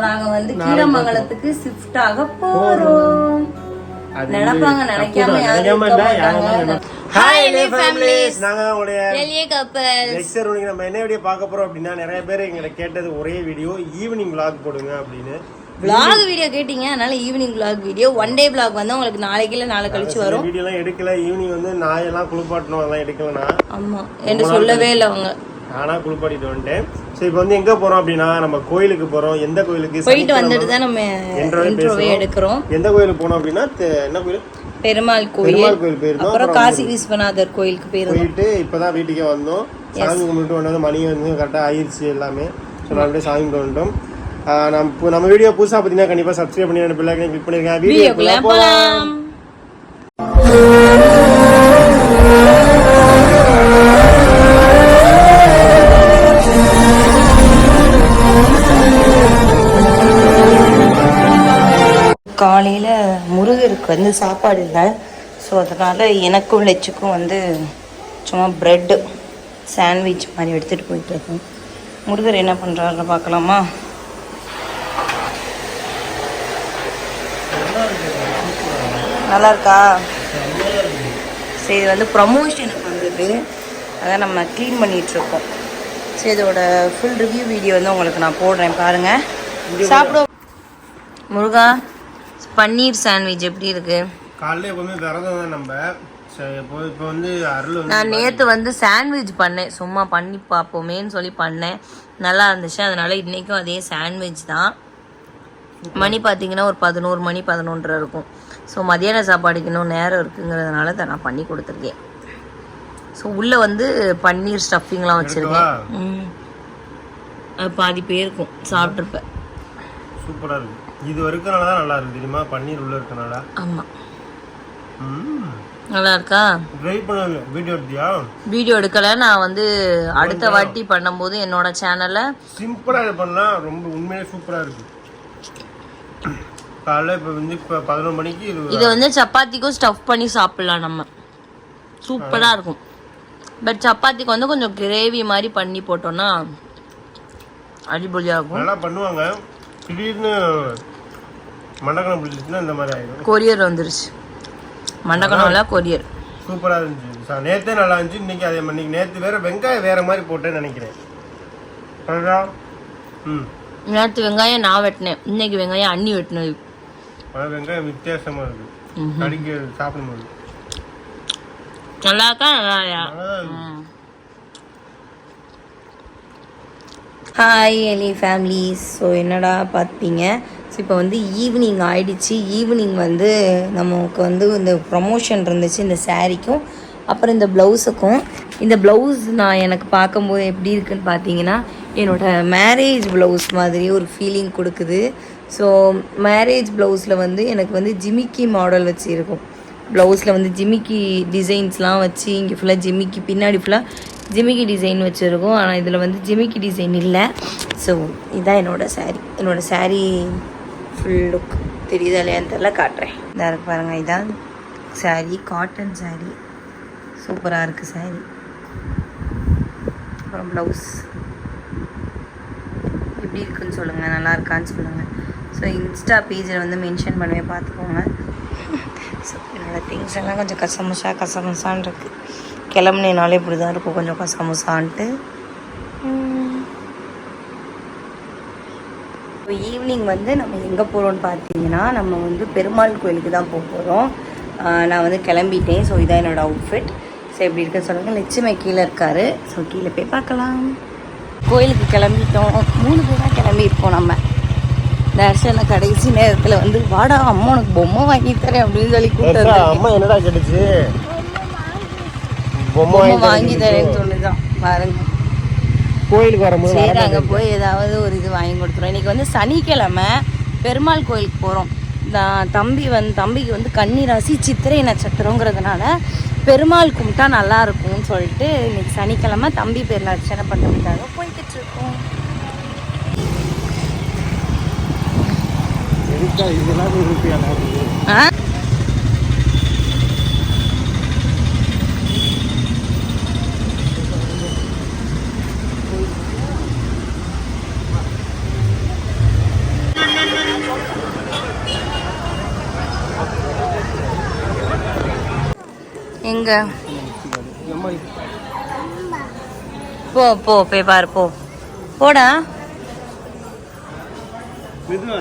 நாங்க வந்து கீரமங்கலத்துக்கு ஷிஃப்ட் ஆக போறோம். நினைப்பாங்க நினைக்காம யாரும். ஹாய் ஃபேமிலிஸ், நாங்க உங்களுடைய எலியே கப்பல் லெக்சர். நம்ம என்ன வீடியோ பார்க்க போறோம் அப்படின்னா, நிறைய பேர் எங்களை கேட்டது ஒரே வீடியோ ஈவினிங் vlog போடுங்க அப்படின்னு. vlog வீடியோ கேட்டீங்க, அதனால evening vlog video. One day vlog வந்து உங்களுக்கு நாளைக்கு இல்ல நாளை கழிச்சு வரும். வீடியோ எல்லாம் எடுக்கல. ஈவினிங் வந்து நாயெல்லாம் குளிப்பாட்டணும், அதெல்லாம் எடுக்கலனா. ஆமா, என்ன சொல்லவே இல்லை அவங்க. நானா குளிப்பாட்டிட்டு வந்துட்டேன். சரி, இப்போ வந்து எங்க போறோம் அப்படின்னா, நம்ம கோயிலுக்கு போறோம். எந்த கோயிலுக்கு போயிட்டு வந்துட்டு தான் நம்ம இன்ட்ரோவே எடுக்கிறோம். எந்த கோயிலுக்கு போனோம் அப்படின்னா, என்ன கோயில்? பெருமாள் கோயில் போயிருந்தோம். அப்புறம் காசி விஸ்வநாதர் கோயிலுக்கு போயிட்டு இப்பதான் வீட்டுக்கே வந்தோம். சாமி கும்பிட்டு வந்தது. மணி வந்து கரெக்டா ஆயிடுச்சு எல்லாமே. சொன்னாலே சாமி கும்பிட்டு வந்துட்டோம். நம்ம வீடியோ புதுசா பார்த்தீங்கன்னா கண்டிப்பா சப்ஸ்கிரைப் பண்ணி பெல் ஐகானை கிளிக் பண்ணிருங்க. வீடியோக்குள்ள போலாம். காலையில் முருகருக்கு வந்து சாப்பாடு இல்லை. ஸோ அதனால் எனக்கும் லெச்சுக்கும் வந்து சும்மா ப்ரெட்டு சாண்ட்விச் மாதிரி எடுத்துகிட்டு போயிட்டுருக்கோம். முருகர் என்ன பண்ணுறாருன்னு பார்க்கலாமா? நல்லா இருக்கா? சரி, இது வந்து ப்ரமோஷனுக்கு வந்தது, அதான் நம்ம க்ளீன் பண்ணிகிட்ருக்கோம். சரி, இதோட ஃபுல் ரிவ்யூ வீடியோ வந்து உங்களுக்கு நான் போடுறேன், பாருங்கள். சாப்பிடுவோம். முருகா, பன்னீர் சாண்ட்விச் எப்படி இருக்கு? காலையில் எப்பவுமே விரதம் தான் நம்ம. இப்போ வந்து அருள் நான் நேற்று வந்து சாண்ட்விச் பண்ணேன், சும்மா பண்ணி பார்ப்போமேன்னு சொல்லி பண்ணேன். நல்லா இருந்துச்சு. அதனால இன்றைக்கும் அதே சாண்ட்விச் தான். மணி பார்த்தீங்கன்னா ஒரு 11 மணி 11:30 இருக்கும். ஸோ மதியான சாப்பாடுக்கு இன்னும் நேரம் இருக்குங்கிறதுனால தான் நான் பண்ணி கொடுத்துருக்கேன். ஸோ உள்ளே வந்து பன்னீர் ஸ்டஃபிங்லாம் வச்சுருக்கேன். அது பாதி பேருக்கும் சாப்பிட்ருப்பேன். சூப்பராக இருக்குது. இது வரைக்கும் தான் நல்லா இருக்கு தெரியுமா? பன்னீர் உள்ள இருக்கனால. ஆமாம், நல்லா இருக்கா? ட்ரை பண்ணல. வீடியோ எடுத்தியா? வீடியோ எடுக்கல. நான் வந்து அடுத்த வாட்டி பண்ணும்போது என்னோட சேனல்ல சிம்பிளா இது பண்ணலாம். ரொம்ப உண்மையிலே சூப்பரா இருக்கு. காலைல இப்போ 11 மணிக்கு இது வந்து சப்பாத்திக்கும் ஸ்டஃப் பண்ணி சாப்பிடலாம் நம்ம. சூப்பரா இருக்கும். பட் சப்பாத்திக்கு வந்து கொஞ்சம் கிரேவி மாதிரி பண்ணி போட்டோம்னா அடிபொலியா இருக்கும். நல்லா பண்ணுவாங்க. திடீர்னு மண்டக்கணம் பிடிச்சிச்சுன்னா இந்த மாதிரி ஆகிடும். கொரியர் வந்துருச்சு. மண்டக்கணம்ல கொரியர் சூப்பராக இருந்துச்சு. நேற்றே நல்லா இருந்துச்சு. இன்னைக்கு அதே மாதிரி. நேற்று வேற வெங்காயம் வேற மாதிரி போட்டேன்னு நினைக்கிறேன். நேற்று வெங்காயம் நான் வெட்டினேன், இன்னைக்கு வெங்காயம் அண்ணி வெட்டினது. வெங்காயம் வித்தியாசமா இருக்கு. கடிக்க சாப்பிடும்போது நல்லா இருக்கா? நல்லா. ஹாய் எலி ஃபேமிலிஸ். ஸோ என்னடா பார்ப்பீங்க. ஸோ இப்போ வந்து ஈவினிங் ஆயிடுச்சு. ஈவினிங் வந்து நமக்கு வந்து இந்த ப்ரமோஷன் இருந்துச்சு இந்த சாரீக்கும் அப்புறம் இந்த ப்ளவுஸுக்கும். இந்த ப்ளவுஸ் நான் எனக்கு பார்க்கும்போது எப்படி இருக்குன்னு பார்த்தீங்கன்னா, என்னோடய மேரேஜ் ப்ளவுஸ் மாதிரி ஒரு ஃபீலிங் கொடுக்குது. ஸோ மேரேஜ் ப்ளவுஸில் வந்து எனக்கு வந்து ஜிமிக்கி மாடல் வச்சு இருக்கும். ப்ளவுஸில் வந்து ஜிமிக்கி டிசைன்ஸ்லாம் வச்சு இங்கே ஃபுல்லாக ஜிமிக்கி, பின்னாடி ஃபுல்லாக ஜிமிக்கி டிசைன் வச்சுருக்கோம். ஆனால் இதில் வந்து ஜிமிக்கி டிசைன் இல்லை. ஸோ இதுதான் என்னோடய சாரீ. என்னோடய சாரீ ஃபுல் லுக் தெரியுதா இல்லையான்னு தெரியல, காட்டுறேன். இதாக இருக்கு பாருங்கள். இதான் சாரீ, காட்டன் சாரீ. சூப்பராக இருக்குது சாரீ. அப்புறம் ப்ளவுஸ் எப்படி இருக்குன்னு சொல்லுங்கள், நல்லா இருக்கான்னு சொல்லுங்கள். ஸோ இன்ஸ்டா பேஜில் வந்து மென்ஷன் பண்ணவே பார்த்துக்கோங்க. ஸோ என்னோடய திங்ஸ் எல்லாம் கொஞ்சம் கசமுசான்னு இருக்குது. கிளம்புனாலே இப்படி தான் இருக்கும், கொஞ்சம் கசமுசான்ட்டு. இப்போ ஈவினிங் வந்து நம்ம எங்கே போகிறோன்னு பார்த்தீங்கன்னா, நம்ம வந்து பெருமாள் கோயிலுக்கு தான் போக போகிறோம். நான் வந்து கிளம்பிட்டேன். ஸோ இதான் என்னோடய அவுட்ஃபிட். ஸோ எப்படி இருக்குன்னு சொல்லுங்கள். லட்சுமி கீழே இருக்கார். ஸோ கீழே போய் பார்க்கலாம். கோயிலுக்கு கிளம்பிட்டோம். 3 பேர் தான் கிளம்பியிருப்போம். நம்ம தர்ஷனை கடைசி நேரத்தில் வந்து வாடா அம்மா உனக்கு பொம்மை வாங்கி தரேன் அப்படின்னு சொல்லி கூப்பிட்டு, அம்மா என்னடா கிடைச்சு பொம்மை வாங்கி தரேன்னு சொல்லிதான் பாருங்க. கோயிலுக்கு வரும்போது சரி, அங்கே போய் ஏதாவது ஒரு இது வாங்கி கொடுத்துருவோம். இன்றைக்கி வந்து சனிக்கிழமை பெருமாள் கோயிலுக்கு போகிறோம். தம்பிக்கு வந்து கன்னி ராசி சித்திரை நட்சத்திரங்கிறதுனால பெருமாள் கும்பிட்டா நல்லா இருக்கும்னு சொல்லிட்டு இன்னைக்கு சனிக்கிழமை தம்பி பேரில் அர்ச்சனை பண்ணுறதுக்காக போய்கிட்டு இருக்கோம். எங்க போ போ போய் பாரு போ போடா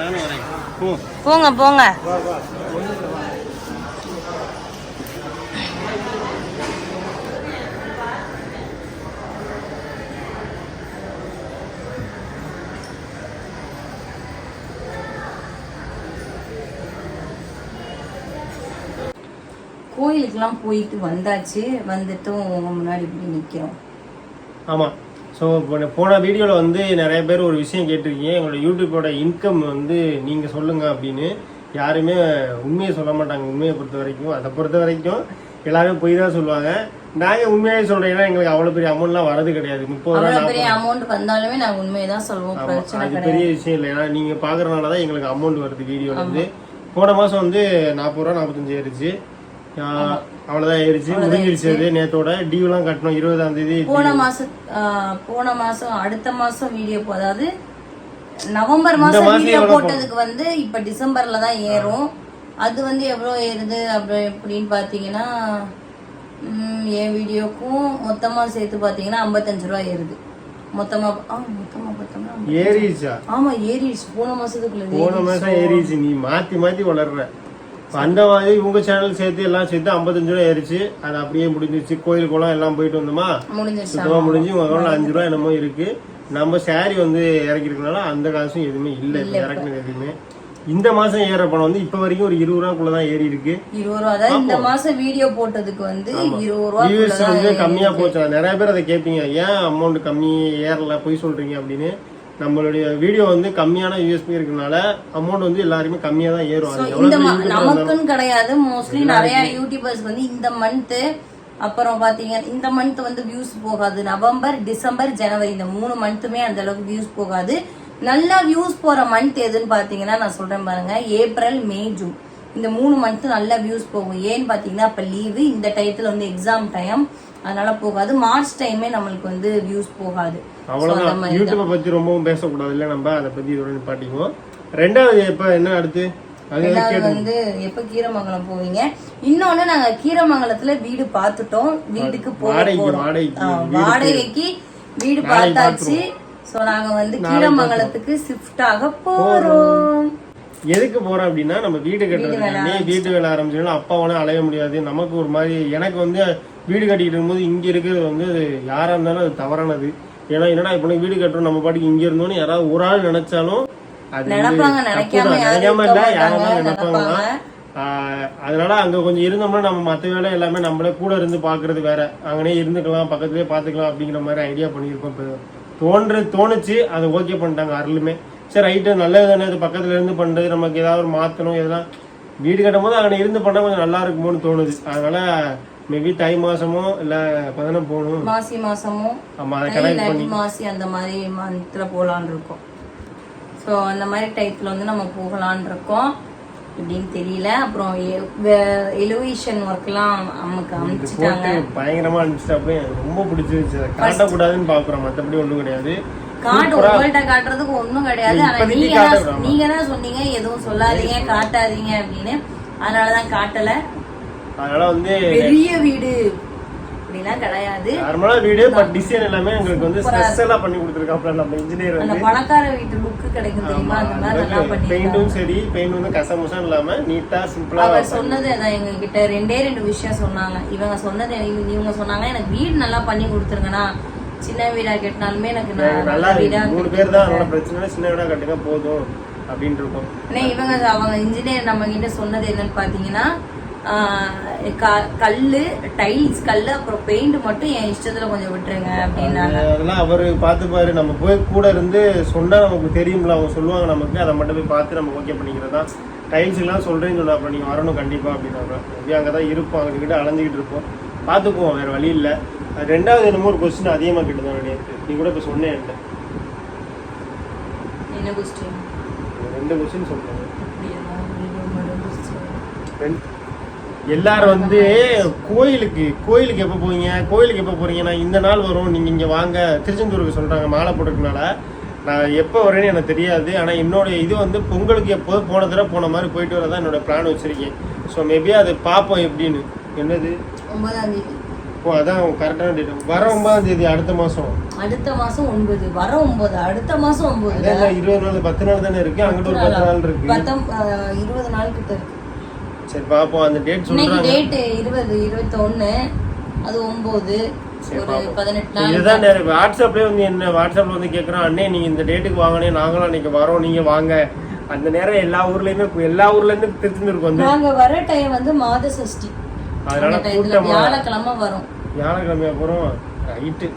நானும் வரேன் போங்க போங்க கோயிலுக்கெல்லாம் போயிட்டு வந்தாச்சு, வந்துட்டும் உங்க முன்னாடி இப்படி நிற்கிறோம். ஆமாம். ஸோ போன வீடியோவில் வந்து நிறைய பேர் ஒரு விஷயம் கேட்டிருக்கீங்க, எங்களோட யூடியூப்போட இன்கம் வந்து நீங்கள் சொல்லுங்கள் அப்படின்னு. யாருமே உண்மையை சொல்ல மாட்டாங்க. உண்மையை பொறுத்த வரைக்கும், அதை பொறுத்த வரைக்கும் எல்லாருமே போய் தான் சொல்லுவாங்க. நாங்கள் உண்மையாக சொல்கிறீங்கன்னா எங்களுக்கு அவ்வளோ பெரிய அமௌண்ட்லாம் வரது கிடையாது. 30 பெரிய அமௌண்ட் வந்தாலுமே நாங்கள் உண்மையை தான் சொல்லுவோம். அது பெரிய விஷயம் இல்லை. ஏன்னா நீங்கள் பார்க்குறதுனால தான் எங்களுக்கு அமௌண்ட் வருது வீடியோலேருந்து. போன மாதம் வந்து 40 ரூபா 45 ஏறிச்சு. அவ்வளவுதான் ஏறிச்சு, முடிஞ்சிருச்சு. அது நேத்தோட டியூலாம் கட்டணும் 20ஆம் தேதி. போன மாசம் அடுத்த மாசம் வீடியோ, அதாவது நவம்பர் மாசம் வீடியோ போட்டதுக்கு வந்து இப்ப டிசம்பர்ல தான் ஏறும். அது வந்து எவ்வளவு ஏறுது அப்படின்னு பாத்தீங்கன்னா, என் வீடியோக்கும் மொத்தமா சேர்த்து பாத்தீங்கன்னா 55 ரூபா ஏறுது. மொத்தமா ஏறிச்சா? ஆமா ஏறிச்சு. போன மாசத்துக்குள்ள போன மாசம் ஏறிச்சு. நீ மாத்தி மாத்தி வளர்ற. அந்த மாதிரி உங்க சேனல் சேர்த்து எல்லாம் சேர்த்து 55 ரூபா ஏறிச்சு. அது அப்படியே முடிஞ்சிருச்சு. கோயிலுக்குலாம் எல்லாம் போயிட்டு வந்தோமா, சுத்தமா முடிஞ்சு உங்க 5 ரூபா என்னமோ இருக்கு. நம்ம சாரி வந்து இறக்கிருக்கனால அந்த காசும் எதுவுமே இல்லை இறக்குனது எதுவுமே. இந்த மாசம் ஏற பணம் வந்து இப்ப வரைக்கும் ஒரு 20 ரூபாக்குள்ளதான் ஏறி இருக்கு. 20 ரூபா தான் இந்த மாசம் வீடியோ போட்டதுக்கு வந்து 20 ரூபா வந்து கம்மியா போச்சு. நிறைய பேர் அதை கேட்பீங்க, ஏன் அமௌண்ட் கம்மி ஏறல போய் சொல்றீங்க அப்படின்னு. நம்மளுடைய வீடியோ வந்து கம்மியான யூஎஸ்பி இருக்கனால அமௌண்ட் வந்து எல்லாருமே கம்மியா தான் ஏறும். நமக்குன்னு கிடையாது, மோஸ்ட்லி நிறைய யூடியூபர்ஸ்க்கு வந்து இந்த மந்த், அப்புறம் பாத்தீங்கன்னா இந்த மந்த் வந்து வியூஸ் போகாது. நவம்பர், டிசம்பர், ஜனவரி இந்த 3 மந்த்துமே அந்த அளவுக்கு வியூஸ் போகாது. நல்லா வியூஸ் போற மந்த் எதுன்னு பாத்தீங்கன்னா நான் சொல்றேன் பாருங்க, ஏப்ரல், மே, ஜூன் இந்த 3 மந்த் நல்லா வியூஸ் போகும். ஏன்னு பாத்தீங்கன்னா அப்ப லீவு, இந்த டயத்துல வந்து எக்ஸாம் டைம், அதனால போகாது. மார்ச் டைமே நம்மளுக்கு வந்து வியூஸ் போகாது. அவ்வளவுதான். யூடியூபை பத்தி ரொம்பவும் பேசக்கூடாது இல்ல, நம்ம அதை பத்தி இதோட நிப்பாட்டிக்குவோம். ரெண்டாவது எப்ப என்ன அடுத்து வந்து எப்ப கீரமங்கலம் போவீங்க? இன்னொன்னு நாங்க கீரமங்கலத்துல வீடு பாத்துட்டோம், வீட்டுக்கு வாடகைக்கு வீடு பார்த்தாச்சு. சோ நாங்க வந்து கீரமங்கலத்துக்கு ஷிஃப்ட் ஆக போறோம். எதுக்கு போறோம் அப்படின்னா, நம்ம வீடு கட்டுறதுக்காண்டி. வீட்டு வேலை ஆரம்பிச்சோம்னா அப்பாவோட அலைய முடியாது. நமக்கு ஒரு மாதிரி, எனக்கு வந்து வீடு கட்டிட்டு இருக்கும்போது இங்க இருக்கிறது வந்து யாரா இருந்தாலும் அது தவறானது. ஏன்னா என்னடா இப்ப வீடு கட்டுறோம் நம்ம பாட்டுக்கு இங்க இருந்தோம்னு யாராவது ஒரு ஆள் நினைச்சாலும் அது நினைக்காம இல்ல, யாராவது நினைப்பாங்க. அதனால அங்க கொஞ்சம் இருந்தோம்னா நம்ம மத்த வேலை எல்லாமே நம்மளே கூட இருந்து பாக்குறது வேற, அங்கனே இருந்துக்கலாம், பக்கத்துலயே பாத்துக்கலாம் அப்படிங்கிற மாதிரி ஐடியா பண்ணிருக்கோம். தோணுச்சு, அதை ஓகே பண்ணிட்டாங்க அருளுமே. சரி ரைட்டு, நல்லது தானே, இது பக்கத்துல இருந்து பண்றது, நமக்கு ஏதாவது ஒரு மாத்தணும், இதெல்லாம் வீடு கட்டும் போது அங்கே இருந்து பண்ணா கொஞ்சம் நல்லா இருக்குமோன்னு தோணுது. அதனால மேபி தை மாசமோ இல்ல பதனம் போகணும், மாசி மாசமோ, ஆமா அதை கனெக்ட் பண்ணி மாசி அந்த மாதிரி மந்த்ல போலான்னு இருக்கோம். ஸோ அந்த மாதிரி டைப்ல வந்து நம்ம போகலான் இருக்கோம். எப்படின்னு தெரியல. அப்புறம் எலிவேஷன் ஒர்க்லாம் நமக்கு அனுப்பிச்சிட்டாங்க, பயங்கரமா அனுப்பிச்சிட்டாப்பே. ரொம்ப பிடிச்சிருச்சு. காட்டக்கூடாதுன்னு பாக்குறோம், மற்றபடி ஒன்றும் கிடையாது. உங்கள்கிட்ட காட்டுறதுக்கு ஒன்றும் கிடையாது. ஆனா நீங்க தான் சொன்னீங்க எதுவும் சொல்லாதீங்க காட்டாதீங்க அப்படின்னு, அதனாலதான் காட்டல. அதனால வந்து பெரிய வீடு அப்படிலாம் கிடையாது, நார்மலா வீடு. பட் டிசைன் எல்லாமே உங்களுக்கு வந்து ஸ்பெஷலா பண்ணி கொடுத்திருக்காங்க நம்ம இன்ஜினியர். அந்த பணக்கார வீட்டு லுக் கிடைக்கும் தெரியுமா, அந்த மாதிரி நல்லா பண்ணி. பெயிண்டும் சரி, பெயிண்ட் வந்து கசமுசம் இல்லாம நீட்டா சிம்பிளா. அவர் சொன்னது அதான், எங்க கிட்ட ரெண்டே விஷயம் சொன்னாங்க. இவங்க சொன்னது, இவங்க சொன்னாங்க எனக்கு வீடு நல்லா பண்ணி கொடுத்துருங்கண்ணா, சின்ன வீடா கேட்டாலுமே எனக்கு நல்லா வீடா. 3 பேர் தான், அதோட பிரச்சனை சின்ன வீடா கட்டுங்க போதும் அப்படின்னு இருக்கும். அவங்க இன்ஜினியர் நம்ம கிட்ட சொன்னது என்னன்னு பாத்தீங்கன்னா, கல்லு, டைல்ஸ் கல்லு, அப்புறம் பெயிண்ட் மட்டும் என் இஷ்டத்துல கொஞ்சம் விட்டுருங்க அப்படின்னாங்க. அதெல்லாம் அவரு பாத்துப்பாரு. நம்ம போய் கூட இருந்து சொன்னா நமக்கு தெரியும்ல, அவங்க சொல்லுவாங்க நமக்கு, அதை மட்டும் போய் பார்த்து நம்ம ஓகே பண்ணிக்கிறதா. டைல்ஸ் எல்லாம் சொல்றேன்னு சொன்னா, அப்ப நீங்க வரணும் கண்டிப்பா அப்படின்னாங்க. எப்படி அங்கதான் இருப்போம், அவங்க கிட்ட அலைஞ்சிக்கிட்டு இருப்போம், பாத்துக்குவோம், வேற வழி இல்ல. ரெண்டாவது என்னமோ ஒரு கொஸ்டின் அதிகமா கேட்டுதான் நேற்று, நீ கூட இப்ப சொன்னேன். என்ன கொஸ்டின்? 2 கொஸ்டின் சொல்றேன். எல்லாரும் வந்து கோயிலுக்கு எப்போ போவீங்க, கோயிலுக்கு எப்போ போறீங்க, நான் இந்த நாள் வரும், நீங்க இங்க வாங்க திருச்செந்தூருக்கு சொல்றாங்க மாலை போட்டுக்கனால. நான் எப்போ வரேன்னு எனக்கு தெரியாது. ஆனால் என்னோட இது வந்து பொங்கலுக்கு எப்போது போன தடவை போன மாதிரி போயிட்டு வரதான் என்னோட பிளான் வச்சிருக்கேன். ஸோ மேபி அது பார்ப்போம் எப்படின்னு. என்னது 9ஆம் தேதி. ஓ அதான் கரெக்டான டேட். வர 9ஆம் தேதி அடுத்த மாசம். அடுத்த மாசம் 9 வர 9 அடுத்த மாசம் 9. அதான் 20 நாள் 10 நாள் தானே இருக்கு. அங்கிட்ட ஒரு 10 நாள் இருக்கு. 20 நாள் கிட்ட இருக்கு. சரி பாப்போம் அந்த டேட் சொல்றாங்க. டேட் 20 21 அது 9 ஒரு 18 நாள். இதுதான் நிறைய வாட்ஸ்அப்லயே வந்து என்ன வாட்ஸ்அப்ல வந்து கேக்குறோம் அண்ணே நீங்க இந்த டேட்டுக்கு வாங்கனே நாங்களும் அன்னைக்கு வரோம் நீங்க வாங்க. அந்த நேரம் எல்லா ஊர்ல இருந்து திருச்செந்தூருக்கு வந்து நாங்க வர டைம் வந்து மாத சஷ்டி. அதனால கூட்டமா வியாழக்கிழமை வரும். வியாழக்கிழமையா போறோம் ரைட்டு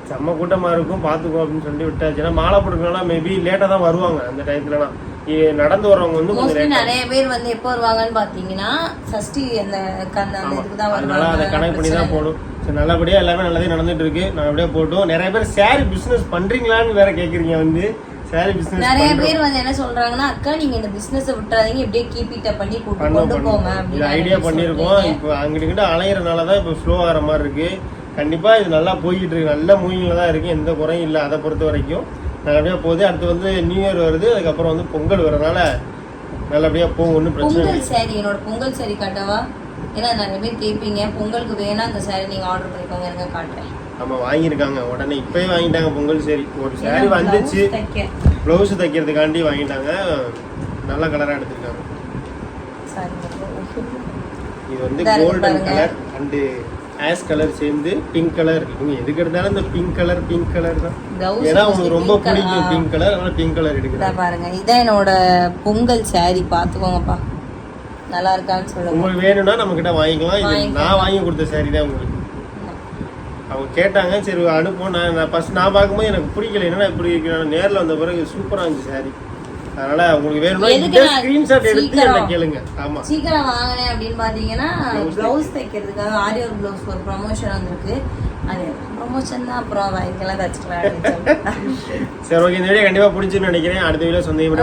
செம்ம கூட்டமா இருக்கும் பாத்துக்கோ அப்படின்னு சொல்லி விட்டாச்சு. ஏன்னா மாலை போட்டுக்கலாம் மேபி லேட்டா தான் வருவாங்க அந்த டயத்துலலாம். நடந்து வரவங்க வந்து கொஞ்சம் நிறைய பேர் வந்து எப்போ வருவாங்கன்னு பாத்தீங்கன்னா சஷ்டி அந்த இதுக்கு தான் வருவாங்க. அதனால அதை கனெக்ட் பண்ணி தான் போடும். சரி நல்லபடியா எல்லாமே நல்லதே நடந்துட்டு இருக்கு. நான் அப்படியே போட்டோம். நிறைய பேர் சாரி பிசினஸ் பண்றீங்களான்னு வேற கேக்குறீங்க வந்து சாரி பிசினஸ். நிறைய பேர் வந்து என்ன சொல்றாங்கன்னா அக்கா நீங்க இந்த பிசினஸ் விட்டுறாதீங்க இப்படியே கீப் இட் பண்ணி கொண்டு போங்க இது ஐடியா பண்ணிருக்கோம். இப்போ அங்கிட்ட அலையறனால தான் இப்போ ஸ்லோ ஆகிற மாதிரி இருக்கு. கண்டிப்பா இது நல்லா போய்கிட்டு இருக்கு. நல்ல மூவிங்ல தான் இருக்கு. எந்த குறையும் இல்லை. அதை பொறுத்த வரைக்கும் நல்லபடியா போகுது. அடுத்து வந்து நியூ இயர் வருது. அதுக்கப்புறம் வந்து பொங்கல் வரனால நல்லபடியா போகும். ஒன்றும் பிரச்சனை இல்லை. பொங்கல் சாரி என்னோட பொங்கல் சாரி காட்டவா? ஏன்னா நிறைய பேர் கேட்பீங்க பொங்கலுக்கு வேணா அந்த சாரி நீங்க ஆர்டர் பண்ணிக்கோங்க இருங்க காட்டுறேன். ஆமா வாங்கியிருக்காங்க உடனே இப்பயே வாங்கிட்டாங்க பொங்கல் சாரி. ஒரு சாரி வந்துச்சு ப்ளவுஸ் தைக்கிறதுக்காண்டி வாங்கிட்டாங்க. நல்ல கலரா எடுத்திருக்காங்க. இது வந்து golden colour and ash colour சேர்ந்து பிங்க் கலர். இவங்க எதுக்கு எடுத்தாலும் இந்த பிங்க் கலர் தான். ஏன்னா உங்களுக்கு ரொம்ப பிடிக்கும் பிங்க் கலர். அதனால பிங்க் கலர் எடுக்கிறேன். பாருங்க இதான் என்னோட பொங்கல் சாரி பாத்துக்கோங்கப்பா நல்லா இருக்கான்னு சொல்லுங்க. உங்களுக்கு வேணும்னா நம்ம கிட்ட வாங்கிக்கலாம். இது நான் வாங்கி கொடுத்த சாரி தான் உங்களுக்கு. அவங்க கேட்டாங்க சரி அனுப்போம். நான் ஃபர்ஸ்ட் நான் பார்க்கும்போது எனக்கு பிடிக்கல. என்னன்னா இப்படி நேரில் வந்த பிறகு சூப்பரா இருந்துச்சு சாரி. அதனால உங்களுக்கு வேணும்னா இந்த ஸ்கிரீன்ஷாட் எடுத்து என்ன கேளுங்க. ஆமா சீக்கிரம் வாங்கினேன் அப்படின்னு பாத்தீங்கன்னா பிளவுஸ் தைக்கிறதுக்காக ஆரி ஒர்க் பிளவுஸ் ஒரு ப்ரமோஷன் வந்திருக்கு. அது ப்ரமோஷன் தான் அப்புறம் வாங்கிக்கலாம் தச்சுக்கலாம். சரி ஓகே இந்த வீடியோ கண்டிப்பா பிடிச்சுன்னு நினைக்கிறேன். அடுத்த வீடியோ சொந்தம்.